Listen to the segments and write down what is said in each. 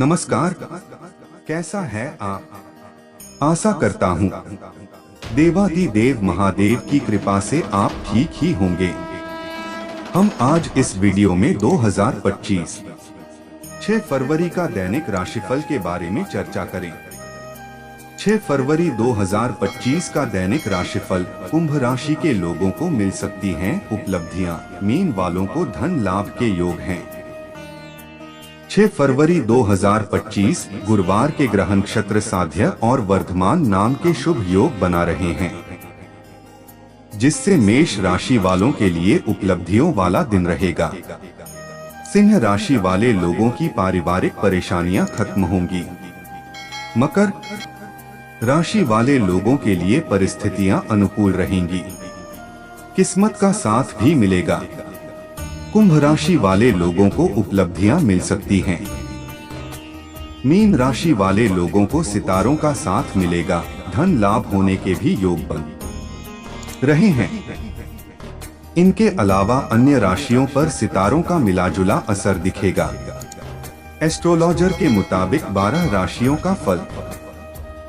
नमस्कार, कैसा है आप? आशा करता हूँ देवाधिदेव महादेव की कृपा से आप ठीक ही होंगे। हम आज इस वीडियो में 2025 6 फरवरी का दैनिक राशिफल के बारे में चर्चा करें। 6 फरवरी 2025 का दैनिक राशिफल। कुंभ राशि के लोगों को मिल सकती हैं उपलब्धियां। मीन वालों को धन लाभ के योग हैं। 6 फरवरी 2025 गुरुवार के ग्रह नक्षत्र साध्य और वर्धमान नाम के शुभ योग बना रहे हैं, जिससे मेष राशि वालों के लिए उपलब्धियों वाला दिन रहेगा। सिंह राशि वाले लोगों की पारिवारिक परेशानियां खत्म होंगी। मकर राशि वाले लोगों के लिए परिस्थितियां अनुकूल रहेंगी, किस्मत का साथ भी मिलेगा। कुंभ राशि वाले लोगों को उपलब्धियां मिल सकती हैं। मीन राशि वाले लोगों को सितारों का साथ मिलेगा। धन लाभ होने के भी योग बन रहे हैं। इनके अलावा अन्य राशियों पर सितारों का मिलाजुला असर दिखेगा। एस्ट्रोलॉजर के मुताबिक 12 राशियों का फल।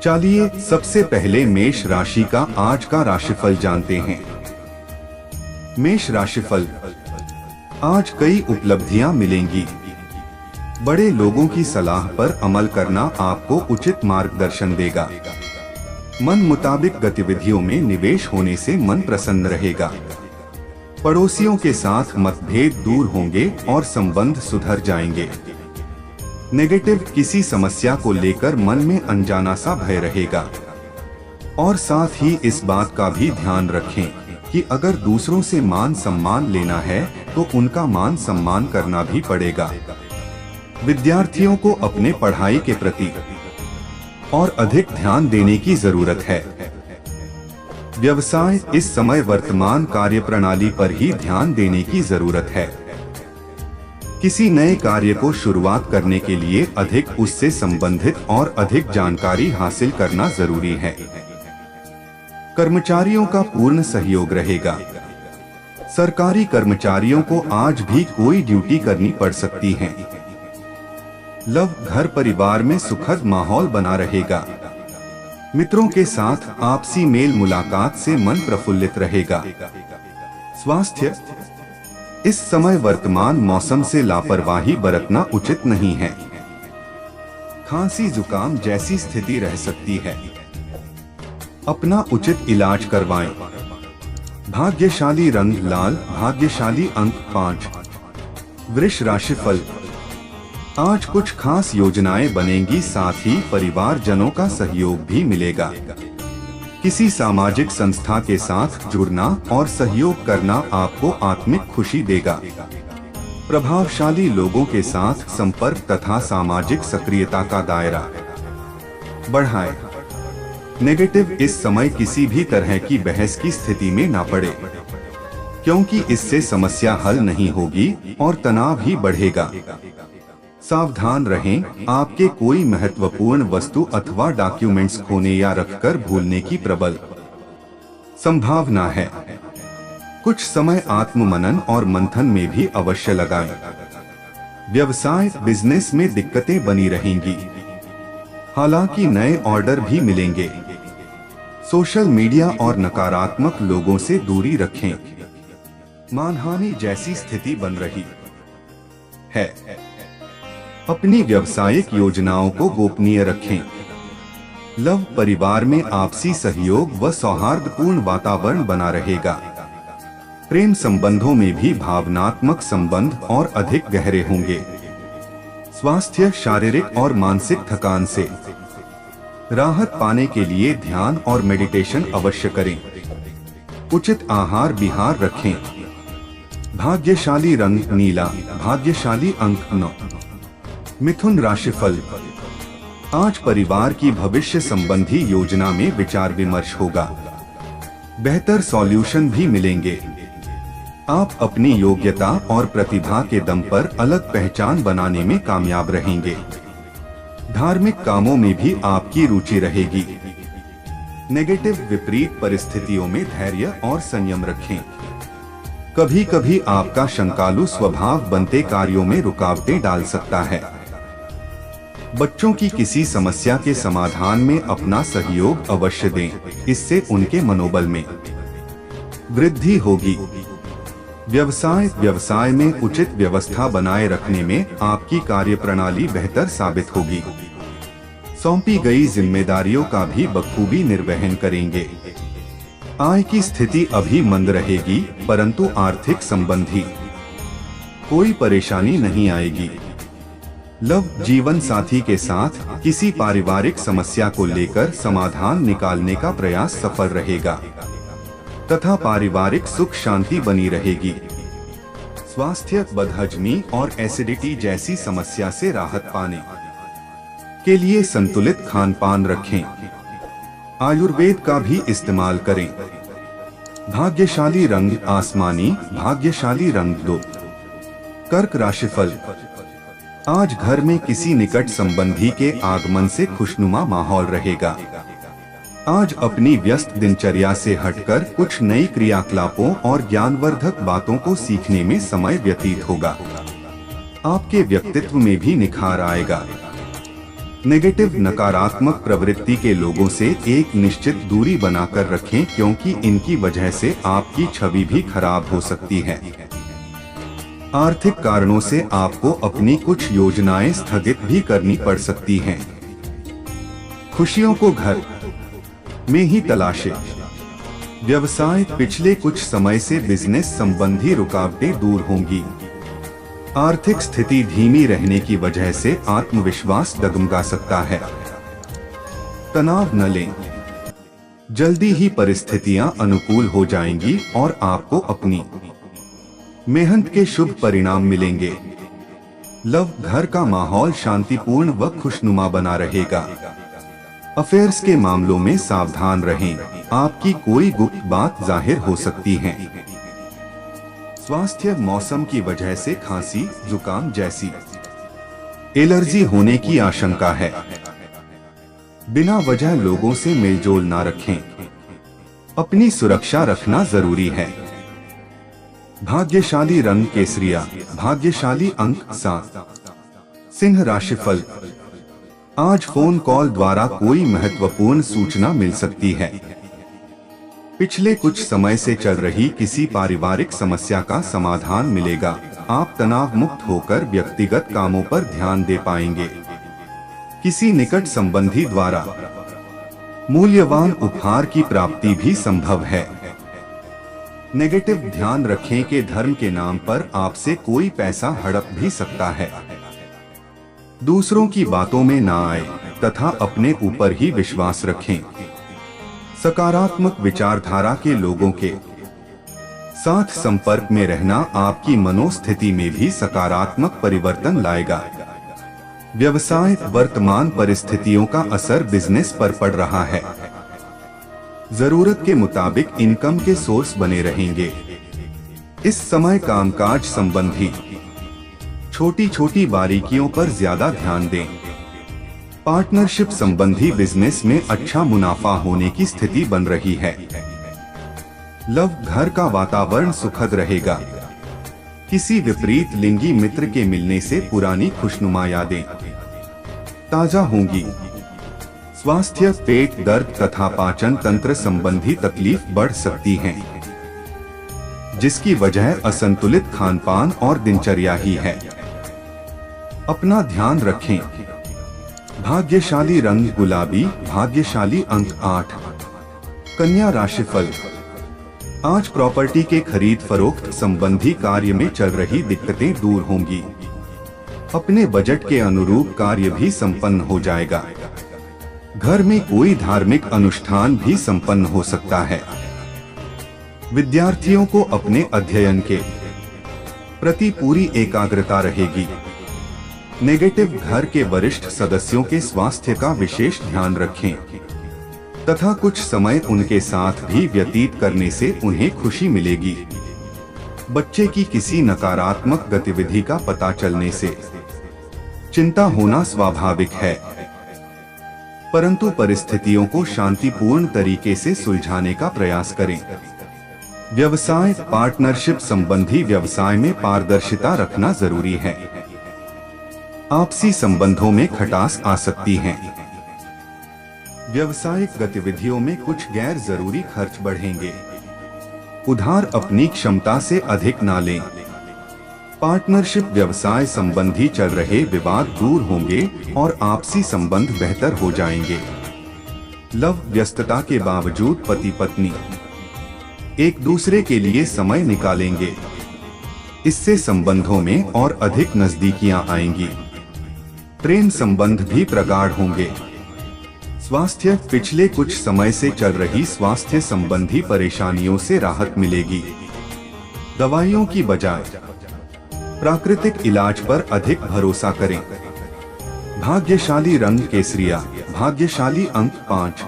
चलिए सबसे पहले मेष राशि का आज का राशिफल जानते हैं। मेष राशिफल। आज कई उपलब्धियां मिलेंगी। बड़े लोगों की सलाह पर अमल करना आपको उचित मार्गदर्शन देगा। मन मुताबिक गतिविधियों में निवेश होने से मन प्रसन्न रहेगा। पड़ोसियों के साथ मतभेद दूर होंगे और संबंध सुधर जाएंगे। नेगेटिव किसी समस्या को लेकर मन में अनजाना सा भय रहेगा। और साथ ही इस बात का भी ध्यान रखें कि अगर दूसरों से मान सम्मान लेना है तो उनका मान सम्मान करना भी पड़ेगा। विद्यार्थियों को अपने पढ़ाई के प्रति और अधिक ध्यान देने की जरूरत है। व्यवसाय इस समय वर्तमान कार्यप्रणाली पर ही ध्यान देने की जरूरत है। किसी नए कार्य को शुरुआत करने के लिए अधिक उससे संबंधित और अधिक जानकारी हासिल करना जरूरी है। कर्मचारियों का पूर्ण सहयोग रहेगा। सरकारी कर्मचारियों को आज भी कोई ड्यूटी करनी पड़ सकती है। लव घर परिवार में सुखद माहौल बना रहेगा। मित्रों के साथ आपसी मेल मुलाकात से मन प्रफुल्लित रहेगा। स्वास्थ्य इस समय वर्तमान मौसम से लापरवाही बरतना उचित नहीं है। खांसी जुकाम जैसी स्थिति रह सकती है। अपना उचित इलाज करवाएं। भाग्यशाली रंग लाल, भाग्यशाली अंक 5। वृष राशिफल। आज कुछ खास योजनाएं बनेंगी, साथ ही परिवारजनों का सहयोग भी मिलेगा। किसी सामाजिक संस्था के साथ जुड़ना और सहयोग करना आपको आत्मिक खुशी देगा। प्रभावशाली लोगों के साथ संपर्क तथा सामाजिक सक्रियता का दायरा बढ़ाएं। नेगेटिव इस समय किसी भी तरह की बहस की स्थिति में ना पड़े, क्योंकि इससे समस्या हल नहीं होगी और तनाव ही बढ़ेगा। सावधान रहें, आपके कोई महत्वपूर्ण वस्तु अथवा डॉक्यूमेंट्स खोने या रखकर भूलने की प्रबल संभावना है। कुछ समय आत्ममनन और मंथन में भी अवश्य लगाएं। व्यवसाय बिजनेस में दिक्कतें बनी रहेंगी, हालांकि नए ऑर्डर भी मिलेंगे। सोशल मीडिया और नकारात्मक लोगों से दूरी रखें। मानहानि जैसी स्थिति बन रही है। अपनी व्यावसायिक योजनाओं को गोपनीय रखें। लव परिवार में आपसी सहयोग व सौहार्दपूर्ण वातावरण बना रहेगा। प्रेम संबंधों में भी भावनात्मक संबंध और अधिक गहरे होंगे। स्वास्थ्य शारीरिक और मानसिक थकान से राहत पाने के लिए ध्यान और मेडिटेशन अवश्य करें। उचित आहार विहार रखें। भाग्यशाली रंग नीला, भाग्यशाली अंक 9। मिथुन राशिफल। आज परिवार की भविष्य संबंधी योजना में विचार विमर्श होगा। बेहतर सॉल्यूशन भी मिलेंगे। आप अपनी योग्यता और प्रतिभा के दम पर अलग पहचान बनाने में कामयाब रहेंगे। धार्मिक कामों में भी आपकी रुचि रहेगी। नेगेटिव विपरीत परिस्थितियों में धैर्य और संयम रखें। कभी कभी आपका शंकालु स्वभाव बनते कार्यों में रुकावटें डाल सकता है। बच्चों की किसी समस्या के समाधान में अपना सहयोग अवश्य दें, इससे उनके मनोबल में वृद्धि होगी। व्यवसाय में उचित व्यवस्था बनाए रखने में आपकी कार्यप्रणाली बेहतर साबित होगी। सौंपी गई जिम्मेदारियों का भी बखूबी निर्वहन करेंगे। आय की स्थिति अभी मंद रहेगी, परंतु आर्थिक संबंधी कोई परेशानी नहीं आएगी। लव जीवन साथी के साथ किसी पारिवारिक समस्या को लेकर समाधान निकालने का प्रयास सफल रहेगा तथा पारिवारिक सुख शांति बनी रहेगी। स्वास्थ्य बदहजमी और एसिडिटी जैसी समस्या से राहत पाने के लिए संतुलित खान पान रखें। आयुर्वेद का भी इस्तेमाल करें। भाग्यशाली रंग आसमानी, भाग्यशाली रंग दो। कर्क राशिफल, आज घर में किसी निकट संबंधी के आगमन से खुशनुमा माहौल रहेगा। आज अपनी व्यस्त दिनचर्या से हटकर कुछ नई क्रियाकलापों और ज्ञानवर्धक बातों को सीखने में समय व्यतीत होगा। आपके व्यक्तित्व में भी निखार आएगा। नेगेटिव नकारात्मक प्रवृत्ति के लोगों से एक निश्चित दूरी बनाकर रखें, क्योंकि इनकी वजह से आपकी छवि भी खराब हो सकती है। आर्थिक कारणों से आपको अपनी कुछ योजनाएं स्थगित भी करनी पड़ सकती हैं। खुशियों को घर में ही तलाशें। व्यवसाय, पिछले कुछ समय से बिजनेस संबंधी रुकावटें दूर होंगी। आर्थिक स्थिति धीमी रहने की वजह से आत्मविश्वास डगमगा सकता है। तनाव न लें, जल्दी ही परिस्थितियां अनुकूल हो जाएंगी और आपको अपनी मेहनत के शुभ परिणाम मिलेंगे। लव, घर का माहौल शांतिपूर्ण व खुशनुमा बना रहेगा। अफेयर्स के मामलों में सावधान रहें, आपकी कोई गुप्त बात जाहिर हो सकती है। स्वास्थ्य, मौसम की वजह से खांसी, जुकाम जैसी एलर्जी होने की आशंका है। बिना वजह लोगों से मेलजोल ना रखें। अपनी सुरक्षा रखना जरूरी है। भाग्यशाली रंग केसरिया, भाग्यशाली अंक 7। सिंह राशिफल, आज फोन कॉल द्वारा कोई महत्वपूर्ण सूचना मिल सकती है। पिछले कुछ समय से चल रही किसी पारिवारिक समस्या का समाधान मिलेगा। आप तनाव मुक्त होकर व्यक्तिगत कामों पर ध्यान दे पाएंगे। किसी निकट संबंधी द्वारा मूल्यवान उपहार की प्राप्ति भी संभव है। नेगेटिव, ध्यान रखें कि धर्म के नाम पर आपसे कोई पैसा हड़प भी सकता है। दूसरों की बातों में ना आए तथा अपने ऊपर ही विश्वास रखें। सकारात्मक विचारधारा के लोगों के साथ संपर्क में रहना आपकी मनोस्थिति में भी सकारात्मक परिवर्तन लाएगा। व्यवसाय, वर्तमान परिस्थितियों का असर बिजनेस पर पड़ रहा है। जरूरत के मुताबिक इनकम के सोर्स बने रहेंगे। इस समय कामकाज संबंधी छोटी छोटी बारीकियों पर ज्यादा ध्यान दें। पार्टनरशिप संबंधी बिजनेस में अच्छा मुनाफा होने की स्थिति बन रही है। लव, घर का वातावरण सुखद रहेगा। किसी विपरीत लिंगी मित्र के मिलने से पुरानी खुशनुमा यादें ताजा होंगी। स्वास्थ्य, पेट दर्द तथा पाचन तंत्र संबंधी तकलीफ बढ़ सकती हैं, जिसकी वजह असंतुलित खानपान और दिनचर्या ही है। अपना ध्यान रखें। भाग्यशाली रंग गुलाबी, भाग्यशाली अंक 8। कन्या राशिफल, आज प्रॉपर्टी के खरीद फरोख्त संबंधी कार्य में चल रही दिक्कतें दूर होंगी। अपने बजट के अनुरूप कार्य भी संपन्न हो जाएगा। घर में कोई धार्मिक अनुष्ठान भी संपन्न हो सकता है। विद्यार्थियों को अपने अध्ययन के प्रति पूरी एकाग्रता रहेगी। नेगेटिव, घर के वरिष्ठ सदस्यों के स्वास्थ्य का विशेष ध्यान रखें तथा कुछ समय उनके साथ भी व्यतीत करने से उन्हें खुशी मिलेगी। बच्चे की किसी नकारात्मक गतिविधि का पता चलने से चिंता होना स्वाभाविक है, परंतु परिस्थितियों को शांतिपूर्ण तरीके से सुलझाने का प्रयास करें। व्यवसाय, पार्टनरशिप संबंधी व्यवसाय में पारदर्शिता रखना जरूरी है। आपसी संबंधों में खटास आ सकती है। व्यवसायिक गतिविधियों में कुछ गैर जरूरी खर्च बढ़ेंगे। उधार अपनी क्षमता से अधिक ना लें। पार्टनरशिप व्यवसाय संबंधी चल रहे विवाद दूर होंगे और आपसी संबंध बेहतर हो जाएंगे। लव व्यस्तता के बावजूद पति पत्नी एक दूसरे के लिए समय निकालेंगे। इससे संबंधों में और अधिक नजदीकियां आएंगी। प्रेम संबंध भी प्रगाढ़ होंगे। स्वास्थ्य, पिछले कुछ समय से चल रही स्वास्थ्य संबंधी परेशानियों से राहत मिलेगी। दवाइयों की बजाय प्राकृतिक इलाज पर अधिक भरोसा करें। भाग्यशाली रंग केसरिया, भाग्यशाली अंक 5।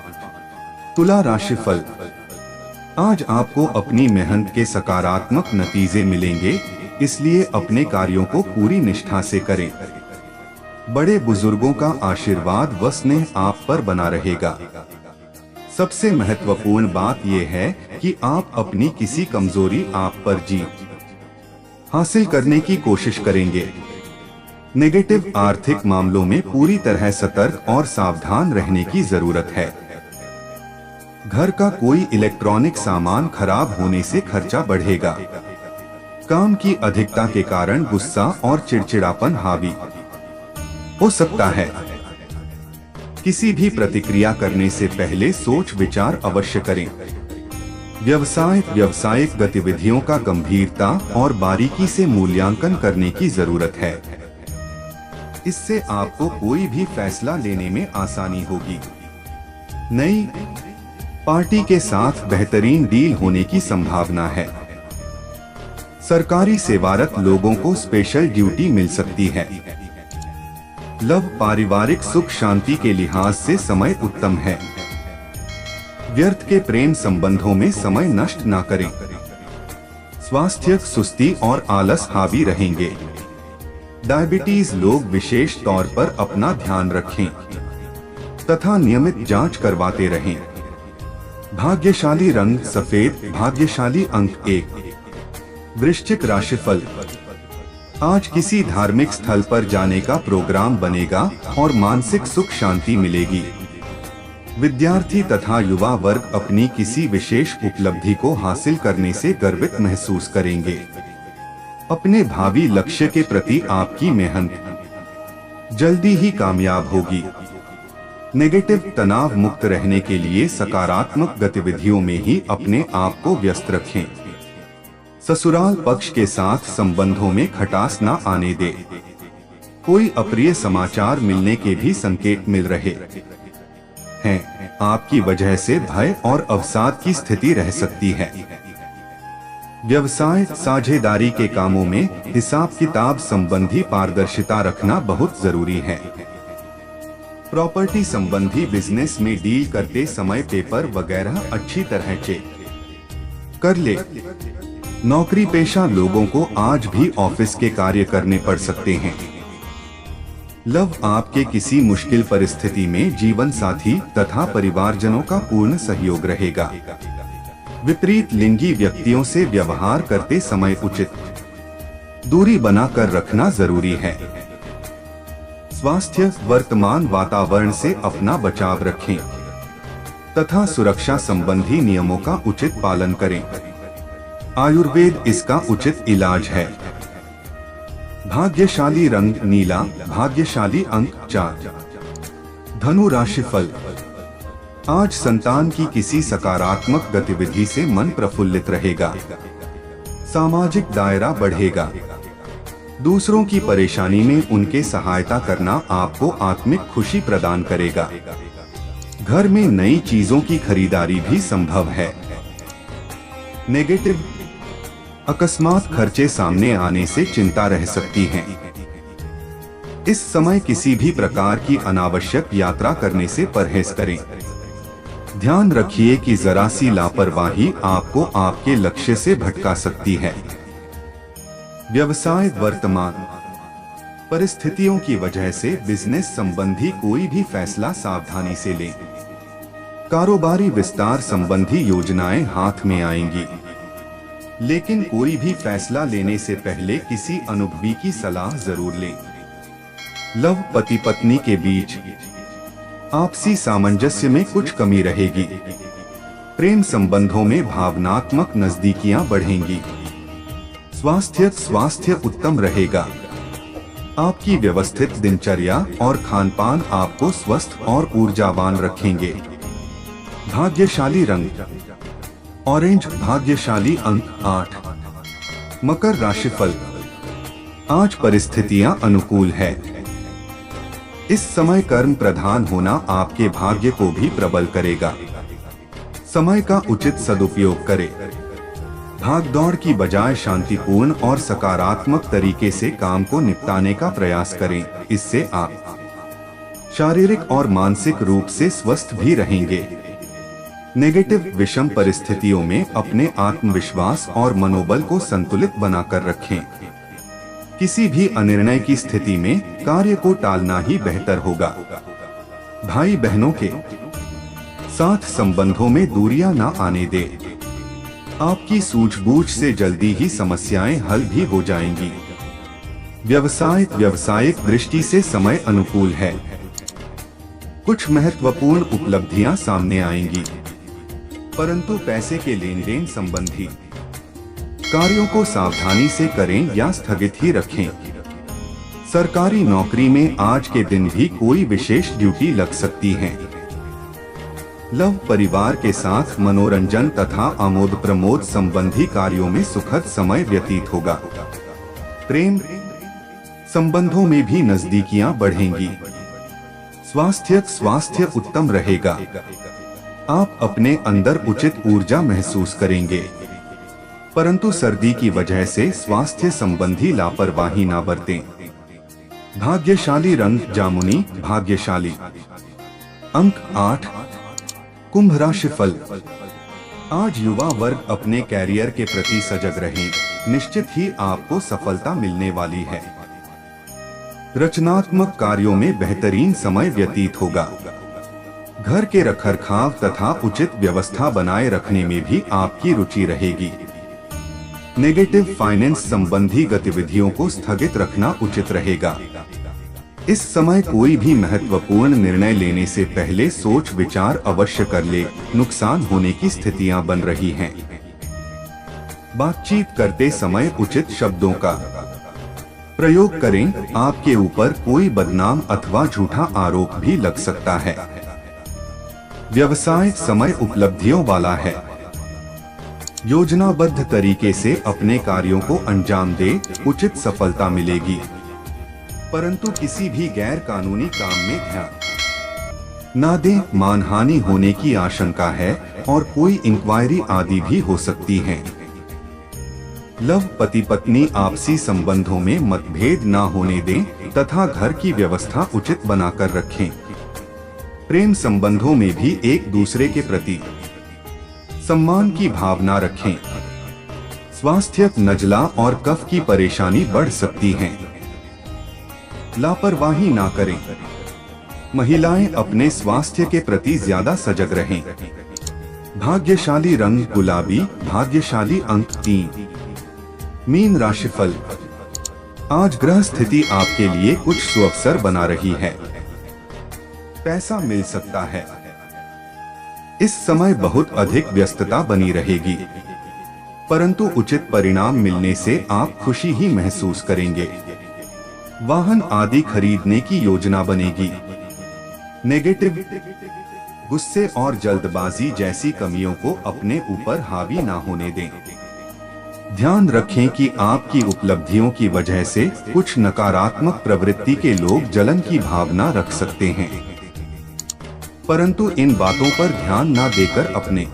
तुला राशिफल। आज आपको अपनी मेहनत के सकारात्मक नतीजे मिलेंगे, इसलिए अपने कार्यों को पूरी निष्ठा से करें। बड़े बुजुर्गों का आशीर्वाद व स्नेह आप पर बना रहेगा। सबसे महत्वपूर्ण बात यह है कि आप अपनी किसी कमजोरी आप पर जीत हासिल करने की कोशिश करेंगे। नेगेटिव आर्थिक मामलों में पूरी तरह सतर्क और सावधान रहने की जरूरत है। घर का कोई इलेक्ट्रॉनिक सामान खराब होने से खर्चा बढ़ेगा। काम की अधिकता के कारण गुस्सा और चिड़चिड़ापन हावी हो सकता है। किसी भी प्रतिक्रिया करने से पहले सोच विचार अवश्य करें। व्यावसायिक गतिविधियों का गंभीरता और बारीकी से मूल्यांकन करने की जरूरत है। इससे आपको कोई भी फैसला लेने में आसानी होगी। नई पार्टी के साथ बेहतरीन डील होने की संभावना है। सरकारी सेवारत लोगों को स्पेशल ड्यूटी मिल सकती है। लव, पारिवारिक सुख शांति के लिहाज से समय उत्तम है। व्यर्थ के प्रेम संबंधों में समय नष्ट ना करें। स्वास्थ्य, सुस्ती और आलस हावी रहेंगे। डायबिटीज लोग विशेष तौर पर अपना ध्यान रखें तथा नियमित जांच करवाते रहें। भाग्यशाली रंग सफेद, भाग्यशाली अंक 1। वृश्चिक राशिफल। आज किसी धार्मिक स्थल पर जाने का प्रोग्राम बनेगा और मानसिक सुख शांति मिलेगी। विद्यार्थी तथा युवा वर्ग अपनी किसी विशेष उपलब्धि को हासिल करने से गर्वित महसूस करेंगे। अपने भावी लक्ष्य के प्रति आपकी मेहनत जल्दी ही कामयाब होगी। नेगेटिव तनाव मुक्त रहने के लिए सकारात्मक गतिविधियों में ही अपने आप को व्यस्त रखें। ससुराल पक्ष के साथ संबंधों में खटास न आने दे। कोई अप्रिय समाचार मिलने के भी संकेत मिल रहे हैं। आपकी वजह से भय और अवसाद की स्थिति रह सकती है। व्यवसाय, साझेदारी के कामों में हिसाब किताब संबंधी पारदर्शिता रखना बहुत जरूरी है। प्रॉपर्टी संबंधी बिजनेस में डील करते समय पेपर वगैरह अच्छी तरह चेक कर ले। नौकरी पेशा लोगों को आज भी ऑफिस के कार्य करने पड़ सकते हैं। लव, आपके किसी मुश्किल परिस्थिति में जीवन साथी तथा परिवारजनों का पूर्ण सहयोग रहेगा। विपरीत लिंगी व्यक्तियों से व्यवहार करते समय उचित दूरी बनाकर रखना जरूरी है। स्वास्थ्य, वर्तमान वातावरण से अपना बचाव रखें तथा सुरक्षा संबंधी नियमों का उचित पालन करें। आयुर्वेद इसका उचित इलाज है। भाग्यशाली रंग नीला, भाग्यशाली अंक 4। धनु राशिफल। आज संतान की किसी सकारात्मक गतिविधि से मन प्रफुल्लित रहेगा। सामाजिक दायरा बढ़ेगा। दूसरों की परेशानी में उनके सहायता करना आपको आत्मिक खुशी प्रदान करेगा। घर में नई चीजों की खरीदारी भी संभव है। नेगेटिव, अकस्मात खर्चे सामने आने से चिंता रह सकती है। इस समय किसी भी प्रकार की अनावश्यक यात्रा करने से परहेज करें। ध्यान रखिए कि जरा सी लापरवाही आपको आपके लक्ष्य से भटका सकती है। व्यवसाय, वर्तमान परिस्थितियों की वजह से बिजनेस संबंधी कोई भी फैसला सावधानी से लें। कारोबारी विस्तार संबंधी योजनाएं हाथ में आएंगी, लेकिन कोई भी फैसला लेने से पहले किसी अनुभवी की सलाह जरूर लें। लव पति पत्नी के बीच आपसी सामंजस्य में कुछ कमी रहेगी। प्रेम संबंधों में भावनात्मक नजदीकियां बढ़ेंगी। स्वास्थ्य उत्तम रहेगा। आपकी व्यवस्थित दिनचर्या और खानपान आपको स्वस्थ और ऊर्जावान रखेंगे। भाग्यशाली रंग ऑरेंज, भाग्यशाली अंक 8। मकर राशिफल, आज परिस्थितियां अनुकूल है। इस समय कर्म प्रधान होना आपके भाग्य को भी प्रबल करेगा। समय का उचित सदुपयोग करें। भागदौड़ की बजाय शांतिपूर्ण और सकारात्मक तरीके से काम को निपटाने का प्रयास करें। इससे आप शारीरिक और मानसिक रूप से स्वस्थ भी रहेंगे। नेगेटिव विषम परिस्थितियों में अपने आत्मविश्वास और मनोबल को संतुलित बनाकर रखें। किसी भी अनिर्णय की स्थिति में कार्य को टालना ही बेहतर होगा। भाई बहनों के साथ संबंधों में दूरियां न आने दें। आपकी सूझबूझ से जल्दी ही समस्याएं हल भी हो जाएंगी। व्यावसायिक दृष्टि से समय अनुकूल है। कुछ महत्वपूर्ण उपलब्धियां सामने आएंगी, परंतु पैसे के लेन देन संबंधी कार्यों को सावधानी से करें या स्थगित ही रखें। सरकारी नौकरी में आज के दिन भी कोई विशेष ड्यूटी लग सकती है। लव परिवार के साथ मनोरंजन तथा आमोद प्रमोद संबंधी कार्यों में सुखद समय व्यतीत होगा। प्रेम संबंधों में भी नजदीकियां बढ़ेंगी। स्वास्थ्य उत्तम रहेगा। आप अपने अंदर उचित ऊर्जा महसूस करेंगे, परंतु सर्दी की वजह से स्वास्थ्य संबंधी लापरवाही न बरतें। भाग्यशाली रंग जामुनी, भाग्यशाली अंक 8। कुंभ राशिफल, आज युवा वर्ग अपने कैरियर के प्रति सजग रहें। निश्चित ही आपको सफलता मिलने वाली है। रचनात्मक कार्यों में बेहतरीन समय व्यतीत होगा। घर के रखरखाव तथा उचित व्यवस्था बनाए रखने में भी आपकी रुचि रहेगी। नेगेटिव फाइनेंस संबंधी गतिविधियों को स्थगित रखना उचित रहेगा। इस समय कोई भी महत्वपूर्ण निर्णय लेने से पहले सोच विचार अवश्य कर ले। नुकसान होने की स्थितियां बन रही हैं। बातचीत करते समय उचित शब्दों का प्रयोग करें। आपके ऊपर कोई बदनाम अथवा झूठा आरोप भी लग सकता है। व्यवसाय समय उपलब्धियों वाला है। योजनाबद्ध तरीके से अपने कार्यों को अंजाम दे, उचित सफलता मिलेगी। परंतु किसी भी गैर कानूनी काम में ध्यान न दें। मानहानि होने की आशंका है और कोई इंक्वायरी आदि भी हो सकती है। लव पति पत्नी आपसी संबंधों में मतभेद न होने दें तथा घर की व्यवस्था उचित बनाकर रखें। प्रेम संबंधों में भी एक दूसरे के प्रति सम्मान की भावना रखें। स्वास्थ्य नजला और कफ की परेशानी बढ़ सकती है। लापरवाही ना करें। महिलाएं अपने स्वास्थ्य के प्रति ज्यादा सजग रहें। भाग्यशाली रंग गुलाबी, भाग्यशाली अंक 3। मीन राशिफल, आज ग्रह स्थिति आपके लिए कुछ सुअवसर बना रही है। पैसा मिल सकता है। इस समय बहुत अधिक व्यस्तता बनी रहेगी, परंतु उचित परिणाम मिलने से आप खुशी ही महसूस करेंगे। वाहन आदि खरीदने की योजना बनेगी। नेगेटिव गुस्से और जल्दबाजी जैसी कमियों को अपने ऊपर हावी ना होने दें। ध्यान रखें कि आपकी उपलब्धियों की वजह से कुछ नकारात्मक प्रवृत्ति के लोग जलन की भावना रख सकते हैं, परंतु इन बातों पर ध्यान न देकर अपने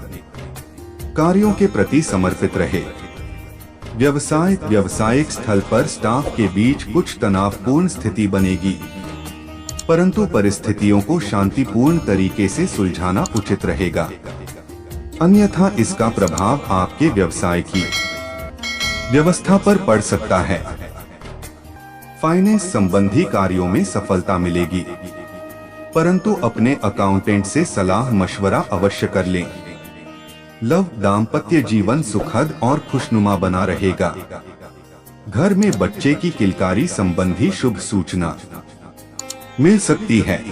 कार्यों के प्रति समर्पित रहे। व्यावसायिक स्थल पर स्टाफ के बीच कुछ तनावपूर्ण स्थिति बनेगी, परंतु परिस्थितियों को शांतिपूर्ण तरीके से सुलझाना उचित रहेगा, अन्यथा इसका प्रभाव आपके व्यवसाय की व्यवस्था पर पड़ सकता है। फाइनेंस संबंधी कार्यों में सफलता मिलेगी, परंतु अपने अकाउंटेंट से सलाह मशवरा अवश्य कर लें। लव दाम्पत्य जीवन सुखद और खुशनुमा बना रहेगा। घर में बच्चे की किलकारी संबंधी शुभ सूचना। मिल सकती है।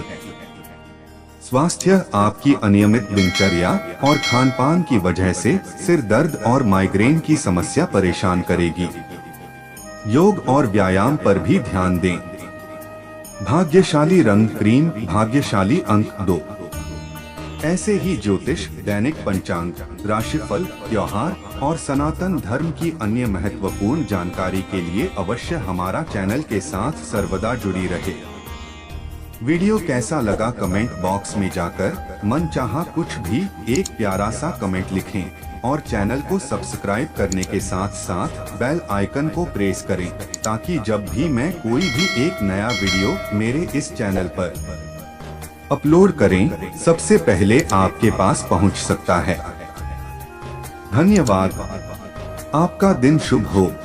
स्वास्थ्य आपकी अनियमित दिनचर्या और खान-पान की वजह से सिर दर्द और माइग्रेन की समस्या परेशान करेगी। योग और व्यायाम पर भी ध्यान दें। भाग्यशाली रंग क्रीम, भाग्यशाली अंक 2। ऐसे ही ज्योतिष, दैनिक पंचांग, राशिफल, त्योहार और सनातन धर्म की अन्य महत्वपूर्ण जानकारी के लिए अवश्य हमारा चैनल के साथ सर्वदा जुड़ी रहे। वीडियो कैसा लगा कमेंट बॉक्स में जाकर मनचाहा कुछ भी एक प्यारा सा कमेंट लिखें और चैनल को सब्सक्राइब करने के साथ साथ बेल आइकन को प्रेस करें ताकि जब भी मैं कोई भी एक नया वीडियो मेरे इस चैनल पर अपलोड करें सबसे पहले आपके पास पहुंच सकता है। धन्यवाद। आपका दिन शुभ हो।